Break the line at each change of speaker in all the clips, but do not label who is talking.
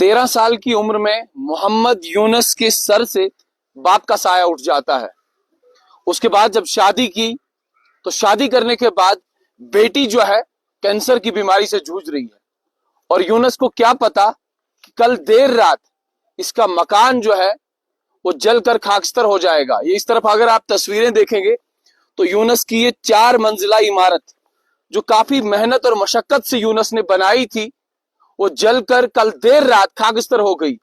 13 साल की उम्र में मोहम्मद यूनुस के सर से बाप का साया उठ जाता है। उसके बाद जब शादी की तो शादी करने के बाद बेटी जो है कैंसर की बीमारी से जूझ रही है और यूनुस को क्या पता कि कल देर रात इसका मकान जो है वो जलकर खाकस्तर हो जाएगा। ये इस तरफ अगर आप तस्वीरें देखेंगे तो यूनुस की ये 4 मंजिला इमारत जो काफी मेहनत और मशक्कत से यूनुस ने बनाई थी वो जलकर कल देर रात खाकस्तर हो गई।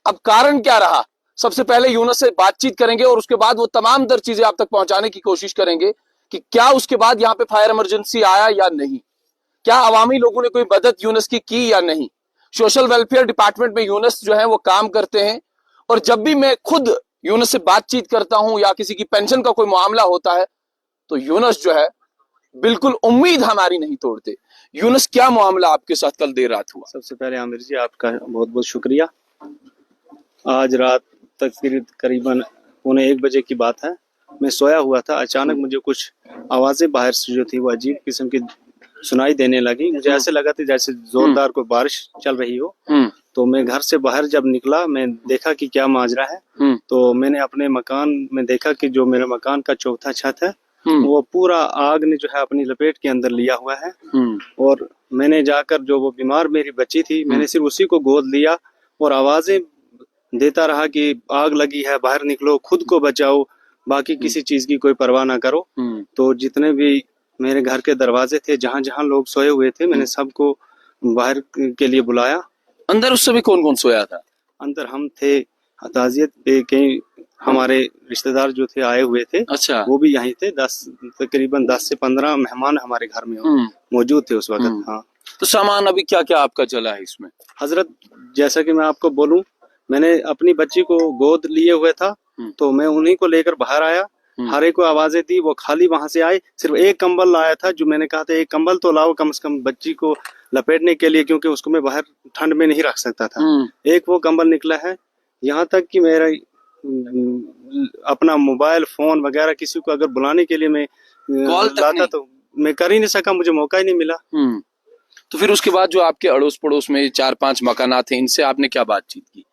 अब कारण क्या रहा, सबसे पहले यूनुस से बातचीत करेंगे और उसके बाद वो तमाम दर चीजें आप तक पहुंचाने की कोशिश करेंगे कि क्या उसके बाद यहाँ पे फायर इमरजेंसी आया या नहीं, क्या अवामी लोगों ने कोई मदद यूनुस की या नहीं। सोशल वेलफेयर डिपार्टमेंट में यूनुस जो है वो काम करते हैं और जब भी मैं खुद यूनुस से बातचीत करता हूं या किसी की पेंशन का कोई मामला होता है तो यूनुस जो है बिल्कुल उम्मीद हमारी नहीं तोड़ते। यूनुस, क्या मामला आपके साथ कल देर रात हुआ?
सबसे पहले आमिर जी आपका बहुत बहुत शुक्रिया। आज रात तक करीबन 1:45 बजे की बात है। मैं सोया हुआ था, अचानक मुझे कुछ आवाजें बाहर से जो थी वो अजीब किस्म की सुनाई देने लगी। मुझे ऐसे लगा था जैसे जोरदार कोई बारिश चल रही हो। तो मैं घर से बाहर जब निकला मैं देखा कि क्या माजरा है। तो मैंने अपने मकान में देखा कि जो मेरे मकान का चौथा छत है वो पूरा आग ने जो है अपनी लपेट के अंदर लिया हुआ है। और मैंने जाकर जो वो बीमार मेरी बच्ची थी मैंने सिर्फ उसी को गोद लिया और आवाजें देता रहा कि आग लगी है, बाहर निकलो, खुद को बचाओ, बाकी किसी चीज की कोई परवाह ना करो। तो जितने भी मेरे घर के दरवाजे थे जहाँ जहाँ लोग सोए हुए थे मैंने सबको बाहर के लिए बुलाया।
अंदर उस समय कौन कौन सोया था?
अंदर हम थे, ताजियत पे कई हमारे रिश्तेदार जो थे आए हुए थे।
अच्छा।
वो भी यहीं थे। तकरीबन 10 से 15 मेहमान हमारे घर में मौजूद थे उस वक्त। हाँ।
तो सामान अभी क्या क्या आपका जला है इसमें?
हजरत, जैसा कि मैं आपको बोलूं, मैंने अपनी बच्ची को गोद लिए हुए था तो मैं उन्हीं को लेकर बाहर आया। हर एक को आवाजें दी, वो खाली वहां से आए। सिर्फ एक कंबल लाया था जो मैंने कहा था एक कंबल तो लाओ कम से कम बच्ची को लपेटने के लिए, क्योंकि उसको मैं बाहर ठंड में नहीं रख सकता था। एक वो कंबल निकला है। यहाँ तक कि मेरा अपना मोबाइल फोन वगैरह किसी को अगर बुलाने के लिए मैं लाता तो मैं कर ही नहीं सका, मुझे मौका ही नहीं मिला।
तो फिर उसके बाद जो आपके अड़ोस पड़ोस में 4-5 मकानात थे इनसे आपने क्या बातचीत की?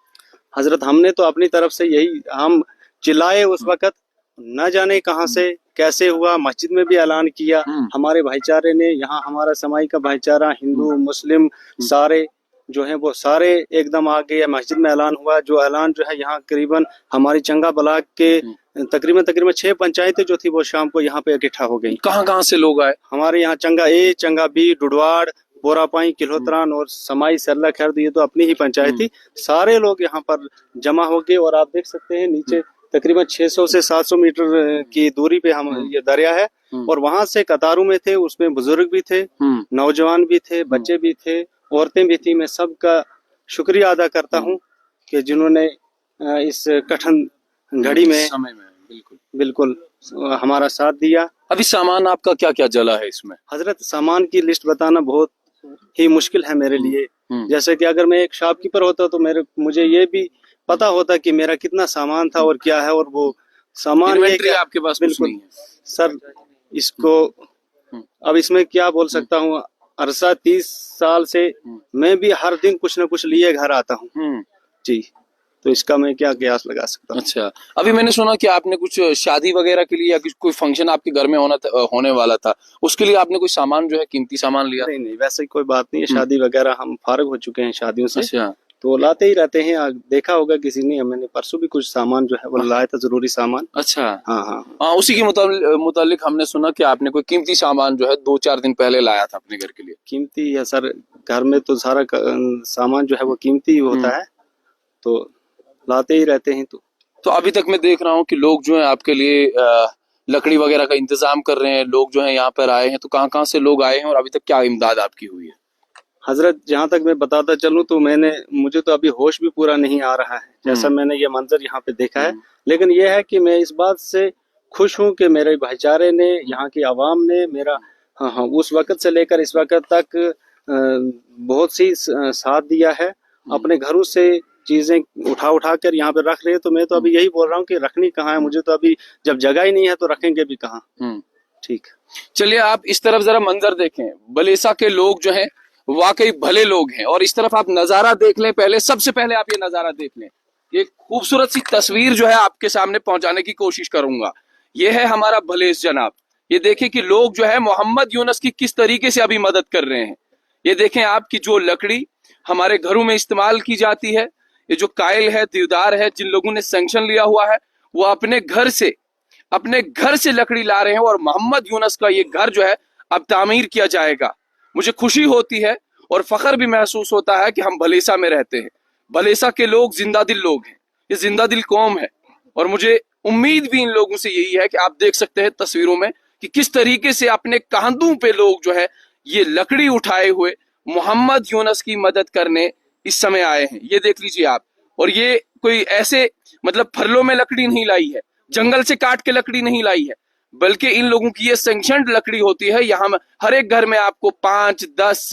हजरत, हमने तो अपनी तरफ से यही हम चिल्लाए उस वक्त, न जाने कहां से कैसे हुआ। मस्जिद में भी ऐलान किया हमारे भाईचारे ने। यहाँ हमारा समाई का भाईचारा, हिंदू मुस्लिम सारे जो है वो सारे एकदम आ गए। मस्जिद में ऐलान हुआ। जो ऐलान जो है यहाँ करीबन हमारी चंगा ब्लॉक के तकरीबन 6 पंचायतें जो थी वो शाम को यहाँ पे इकट्ठा हो गई।
कहाँ कहाँ से लोग आए?
हमारे यहाँ चंगा ए, चंगा बी, डुडवाड़, बोरापाई, किल्होत्रान और समाई सरला खैर, ये तो अपनी ही पंचायत थी। सारे लोग यहाँ पर जमा हो गए और आप देख सकते हैं नीचे तकरीबन 600 से 700 मीटर की दूरी पे हम ये दरिया है और वहां से कतारों में थे। उसमें बुजुर्ग भी थे, नौजवान भी थे, बच्चे भी थे, औरतें भी थी। मैं सबका शुक्रिया अदा करता हूँ कि जिन्होंने इस कठिन घड़ी में
समय में
बिल्कुल हमारा साथ दिया।
अभी सामान आपका क्या क्या जला है इसमें?
हजरत, सामान की लिस्ट बताना बहुत ही मुश्किल है मेरे लिए। जैसे कि अगर मैं एक शॉपकीपर होता तो मुझे ये भी पता होता कि मेरा कितना सामान था और क्या है। और वो सामान
आपके पास
बिल्कुल
नहीं है
सर। इसको अब इसमें क्या बोल सकता हूँ, अरसा 30 साल से मैं भी हर दिन कुछ न कुछ लिए घर आता हूँ जी। तो इसका मैं क्या कयास लगा सकता हूँ।
अच्छा, अभी मैंने सुना कि आपने कुछ शादी वगैरह के लिए या कोई फंक्शन आपके घर में होने वाला था, उसके लिए आपने कोई सामान जो है कीमती सामान लिया?
नहीं, वैसे कोई बात नहीं है। शादी वगैरह हम फारिग हो चुके हैं शादियों से।
अच्छा।
तो लाते ही रहते हैं। देखा होगा किसी ने, मैंने परसों भी कुछ सामान जो है वो लाया था, जरूरी सामान।
अच्छा।
हाँ,
उसी के मुतालिक हमने सुना कि आपने कोई कीमती सामान जो है 2-4 दिन पहले लाया था अपने घर के लिए।
कीमती है सर, घर में तो सारा सामान जो है वो कीमती होता है, तो लाते ही रहते हैं।
तो अभी तक मैं देख रहा हूँ कि लोग जो है आपके लिए लकड़ी वगैरह का इंतजाम कर रहे हैं। लोग जो है यहाँ पर आए हैं, तो कहाँ कहाँ से लोग आए हैं और अभी तक क्या इमदाद आपकी हुई है?
हजरत, जहाँ तक मैं बताता चलूं तो मुझे तो अभी होश भी पूरा नहीं आ रहा है जैसा मैंने ये मंजर यहाँ पे देखा है। लेकिन ये है कि मैं इस बात से खुश हूँ कि मेरे भाईचारे ने, यहाँ की आवाम ने मेरा उस वक्त से लेकर इस वक्त तक बहुत सी साथ दिया है। अपने घरों से चीजें उठा कर यहाँ पे रख रहे हैं। तो मैं तो अभी यही बोल रहा हूँ कि रखनी कहाँ है, मुझे तो अभी जब जगह ही नहीं है तो रखेंगे भी कहाँ। ठीक,
चलिए आप इस तरफ जरा मंजर देखें। बलेसा के लोग जो हैं वाकई भले लोग हैं। और इस तरफ आप नजारा देख लें, पहले सबसे पहले आप ये नजारा देख लें। एक खूबसूरत सी तस्वीर जो है आपके सामने पहुंचाने की कोशिश करूंगा। ये है हमारा भलेस जनाब। ये देखें कि लोग जो है मोहम्मद यूनुस की किस तरीके से अभी मदद कर रहे हैं। ये देखें आपकी जो लकड़ी हमारे घरों में इस्तेमाल की जाती है, ये जो कायल है, देवदार है, जिन लोगों ने सैंक्शन लिया हुआ है वो अपने घर से लकड़ी ला रहे हैं और मोहम्मद यूनुस का ये घर जो है अब तामीर किया जाएगा। मुझे खुशी होती है और फख्र भी महसूस होता है कि हम भलेसा में रहते हैं। भलेसा के लोग जिंदा दिल लोग हैं, ये जिंदा दिल कौम है। और मुझे उम्मीद भी इन लोगों से यही है कि आप देख सकते हैं तस्वीरों में कि किस तरीके से अपने कांधों पे लोग जो है ये लकड़ी उठाए हुए मोहम्मद यूनुस की मदद करने इस समय आए हैं। ये देख लीजिए आप। और ये कोई ऐसे मतलब फरलों में लकड़ी नहीं लाई है, जंगल से काट के लकड़ी नहीं लाई है, बल्कि इन लोगों की ये सैंक्शन्ड लकड़ी होती है। यहाँ हर एक घर में आपको 5, 10,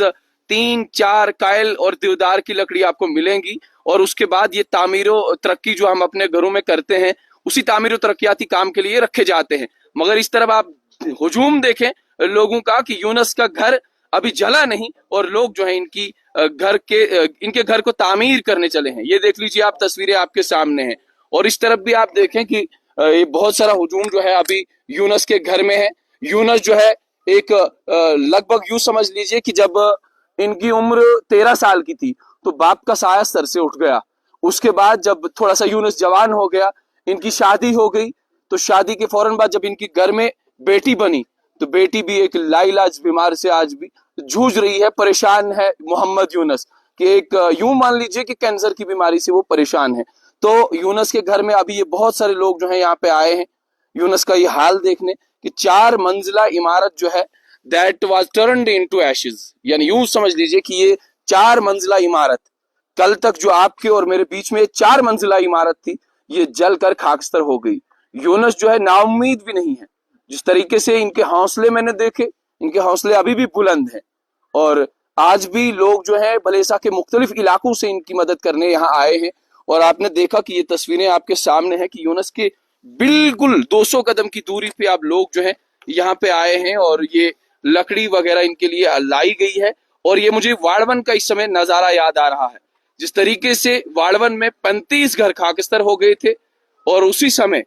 3, 4 कायल और देवदार की लकड़ी आपको मिलेंगी। और उसके बाद ये तामीरो तरक्की जो हम अपने घरों में करते हैं, उसी तामीरो तरक्याती काम के लिए रखे जाते हैं। मगर इस तरफ आप हुजूम देखें लोगों का कि यूनुस का घर अभी जला नहीं और लोग जो है इनके घर को तामीर करने चले हैं। ये देख लीजिए आप, तस्वीरें आपके सामने हैं। और इस तरफ भी आप देखें कि ये बहुत सारा हुजूम जो है अभी यूनुस के घर में है। यूनुस जो है एक लगभग यूं समझ लीजिए कि जब इनकी उम्र 13 साल की थी तो बाप का साया सर से उठ गया। उसके बाद जब थोड़ा सा यूनुस जवान हो गया, इनकी शादी हो गई। तो शादी के फौरन बाद जब इनकी घर में बेटी बनी तो बेटी भी एक लाइलाज बीमार से आज भी जूझ रही है, परेशान है मोहम्मद यूनुस कि एक यूं मान लीजिए कि कैंसर की बीमारी से वो परेशान है। तो यूनुस के घर में अभी ये बहुत सारे लोग जो हैं यहाँ पे आए हैं यूनुस का ये हाल देखने कि 4 मंजिला इमारत जो है that was turned into ashes. यानी यूं समझ लीजिए कि ये 4 मंजिला इमारत, कल तक जो आपके और मेरे बीच में 4 मंजिला इमारत थी, ये जलकर खाकस्तर हो गई। यूनुस जो है नाउम्मीद भी नहीं है। जिस तरीके से इनके हौसले मैंने देखे, इनके हौसले अभी भी बुलंद हैं। और आज भी लोग जो है भलेसा के मुख्तलिफ इलाकों से इनकी मदद करने यहाँ आए हैं। और आपने देखा कि ये तस्वीरें आपके सामने हैं कि यूनुस के बिल्कुल 200 कदम की दूरी पे आप लोग जो है यहाँ पे आए हैं और ये लकड़ी वगैरह इनके लिए लाई गई है। और ये मुझे वाड़वन का इस समय नजारा याद आ रहा है, जिस तरीके से वाड़वन में 35 घर खाकस्तर हो गए थे और उसी समय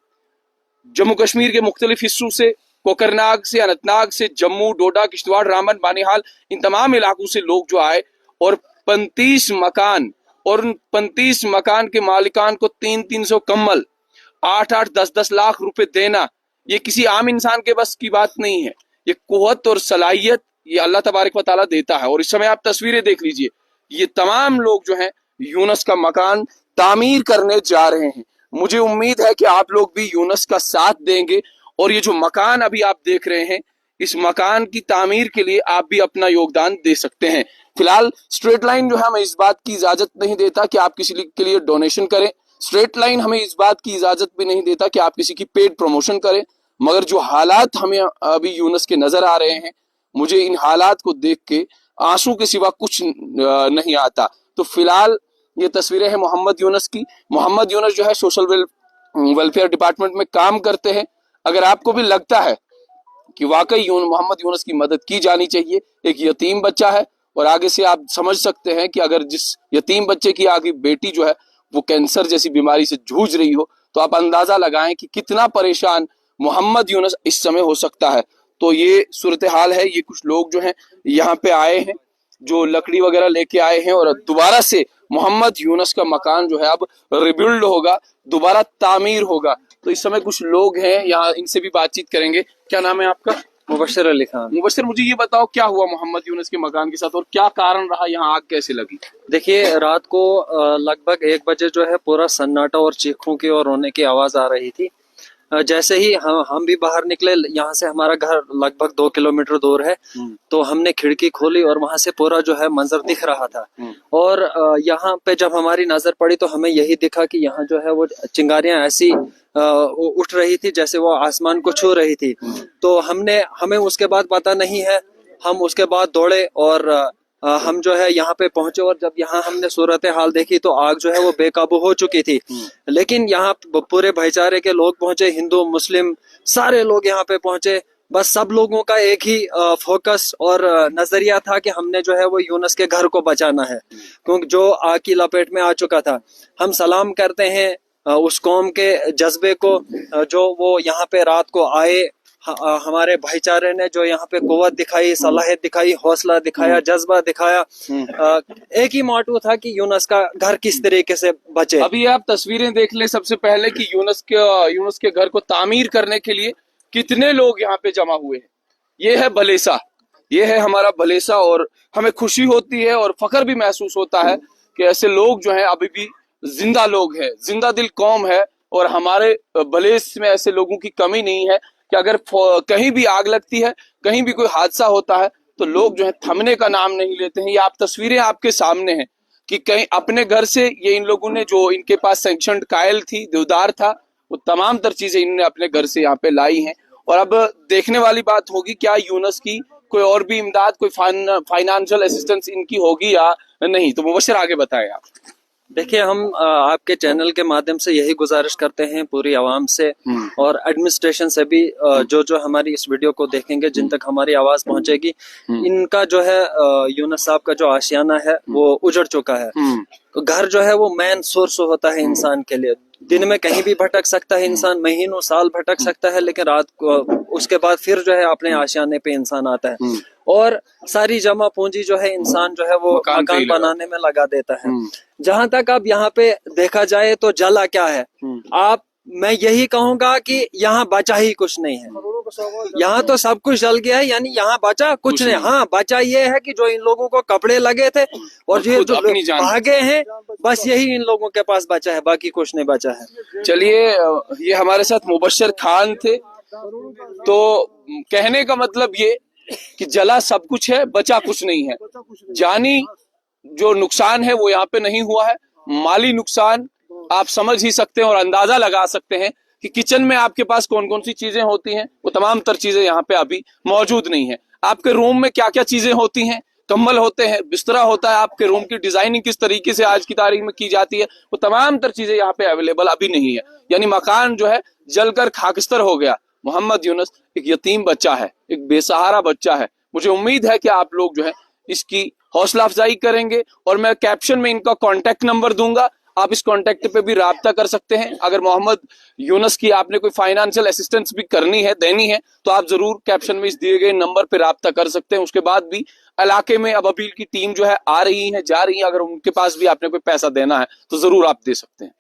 जम्मू कश्मीर के मुख्तलिफ हिस्सों से, कोकरनाग से, अनंतनाग से, जम्मू, डोडा, किश्तवाड़, रामबन, बानीहाल, इन तमाम इलाकों से लोग जो आए और 35 मकान और उन 35 मकान के मालिकान को 300 कम्बल, 8-8, 10-10 लाख रुपए देना, ये किसी आम इंसान के बस की बात नहीं है। ये कुव्वत और सलाहियत ये अल्लाह तबारक व तआला देता है। और इस समय आप तस्वीरें देख लीजिए, ये तमाम लोग जो हैं यूनुस का मकान तामीर करने जा रहे हैं। मुझे उम्मीद है कि आप लोग भी यूनुस का साथ देंगे और ये जो मकान अभी आप देख रहे हैं, इस मकान की तामीर के लिए आप भी अपना योगदान दे सकते हैं। फिलहाल स्ट्रेट लाइन जो है हमें इस बात की इजाजत नहीं देता कि आप किसी के लिए डोनेशन करें। स्ट्रेट लाइन हमें इस बात की इजाजत भी नहीं देता कि आप किसी की पेड प्रमोशन करें। मगर जो हालात हमें अभी यूनुस के नजर आ रहे हैं, मुझे इन हालात को देख के आंसू के सिवा कुछ नहीं आता। तो फिलहाल ये तस्वीरें हैं मोहम्मद यूनुस की। मोहम्मद यूनुस जो है सोशल वेलफेयर डिपार्टमेंट में काम करते हैं। अगर आपको भी लगता है कि वाकई मोहम्मद यूनुस की मदद की जानी चाहिए, एक यतीम बच्चा है और आगे से आप समझ सकते हैं कि अगर जिस यतीम बच्चे की आगे बेटी जो है वो कैंसर जैसी बीमारी से जूझ रही हो, तो आप अंदाजा लगाएं कि कितना परेशान मोहम्मद यूनुस इस समय हो सकता है। तो ये सूरत हाल है। ये कुछ लोग जो हैं यहाँ पे आए हैं, जो लकड़ी वगैरह लेके आए हैं और दोबारा से मोहम्मद यूनुस का मकान जो है अब रिबिल्ड होगा, दोबारा तामीर होगा। तो इस समय कुछ लोग हैं यहाँ, इनसे भी बातचीत करेंगे। क्या नाम है आपका?
मुबशर अली खान।
मुबशर, मुझे ये बताओ क्या हुआ मोहम्मद यूनुस के मकान के साथ और क्या कारण रहा, यहाँ आग कैसे लगी?
देखिए, रात को लगभग 1 बजे जो है पूरा सन्नाटा और चीखों की और रोने की आवाज आ रही थी। जैसे ही हम भी बाहर निकले, यहाँ से हमारा घर लगभग 2 किलोमीटर दूर है, तो हमने खिड़की खोली और वहां से पूरा जो है मंजर दिख रहा था। और यहाँ पे जब हमारी नजर पड़ी तो हमें यही दिखा कि यहाँ जो है वो चिंगारियां ऐसी उठ रही थी जैसे वो आसमान को छू रही थी। तो हमें उसके बाद पता नहीं है, हम उसके बाद दौड़े और हम जो है यहाँ पे पहुंचे और जब यहाँ हमने सूरत हाल देखी तो आग जो है वो बेकाबू हो चुकी थी। लेकिन यहाँ पूरे भाईचारे के लोग पहुंचे, हिंदू मुस्लिम सारे लोग यहाँ पे पहुंचे बस सब लोगों का एक ही फोकस और नजरिया था कि हमने जो है वो यूनुस के घर को बचाना है, क्योंकि जो आग की लपेट में आ चुका था। हम सलाम करते हैं उस कौम के जज्बे को, जो वो यहाँ पे रात को आए, हमारे भाईचारे ने जो यहाँ पे कुव्वत दिखाई, सलाहियत दिखाई, हौसला दिखाया, जज्बा दिखाया। एक ही मोटो था कि यूनुस का घर किस तरीके से बचे।
अभी आप तस्वीरें देख लें सबसे पहले कि यूनुस के घर को तामीर करने के लिए कितने लोग यहाँ पे जमा हुए हैं। ये है भलेसा, ये है हमारा भलेसा, और हमें खुशी होती है और फख्र भी महसूस होता है कि ऐसे लोग जो हैं अभी भी जिंदा लोग हैं, जिंदा दिल कौम है। और हमारे भलेस में ऐसे लोगों की कमी नहीं है कि अगर कहीं भी आग लगती है, कहीं भी कोई हादसा होता है, तो लोग जो है थमने का नाम नहीं लेते हैं। ये आप तस्वीरें आपके सामने हैं कि कहीं अपने घर से ये इन लोगों ने, जो इनके पास सैंक्शनड कायल थी, देवदार था, वो तमाम तर चीजें इन्होंने अपने घर से यहाँ पे लाई हैं। और अब देखने वाली बात होगी क्या यूनुस की कोई और भी इमदाद, कोई फाइनेंशियल असिस्टेंस इनकी होगी या नहीं। तो मुबश्शिर आगे बताएं आप।
देखिए, हम आपके चैनल के माध्यम से यही गुजारिश करते हैं पूरी आवाम से और एडमिनिस्ट्रेशन से भी, जो हमारी इस वीडियो को देखेंगे, जिन तक हमारी आवाज पहुंचेगी, इनका जो है यूनुस साहब का जो आशियाना है वो उजड़ चुका है। घर जो है वो मेन सोर्स होता है इंसान के लिए। दिन में कहीं भी भटक सकता है इंसान, महीनों साल भटक सकता है, लेकिन रात को उसके बाद फिर जो है अपने आशियाने पे इंसान आता है और सारी जमा पूंजी जो है इंसान जो है वो मकान बनाने में लगा देता है। जहां तक अब यहाँ पे देखा जाए तो जला क्या है, मैं यही कहूंगा कि यहाँ बचा ही कुछ नहीं है। यहाँ तो सब कुछ जल गया है, यानी यहाँ बचा कुछ नहीं। हाँ, बचा ये है कि जो इन लोगों को कपड़े लगे थे और ये जो भागे हैं, बस यही इन लोगों के पास बचा है, बाकी कुछ नहीं बचा है।
चलिए, ये हमारे साथ मुबश्शिर खान थे। तो कहने का मतलब ये कि जला सब कुछ है, बचा कुछ नहीं है। जानी जो नुकसान है वो यहाँ पे नहीं हुआ है, माली नुकसान आप समझ ही सकते हैं और अंदाजा लगा सकते हैं कि किचन में आपके पास कौन कौन सी चीजें होती हैं, वो तमाम तर चीजें यहाँ पे अभी मौजूद नहीं है। आपके रूम में क्या क्या चीजें होती हैं, कंबल होते हैं, बिस्तरा होता है, आपके रूम की डिजाइनिंग किस तरीके से आज की तारीख में की जाती है, वो तमाम तर चीजें यहाँ पे अवेलेबल अभी नहीं है। यानी मकान जो है जलकर खाकस्तर हो गया। मोहम्मद यूनुस एक यतीम बच्चा है, एक बेसहारा बच्चा है। मुझे उम्मीद है कि आप लोग जो है इसकी हौसला अफजाई करेंगे और मैं कैप्शन में इनका कॉन्टेक्ट नंबर दूंगा, आप इस कॉन्टेक्ट पे भी राब्ता कर सकते हैं। अगर मोहम्मद यूनुस की आपने कोई फाइनेंशियल असिस्टेंस भी करनी है, देनी है, तो आप जरूर कैप्शन में इस दिए गए नंबर पे राब्ता कर सकते हैं। उसके बाद भी इलाके में अबाबिल की टीम जो है आ रही है, जा रही है, अगर उनके पास भी आपने कोई पैसा देना है तो जरूर आप दे सकते हैं।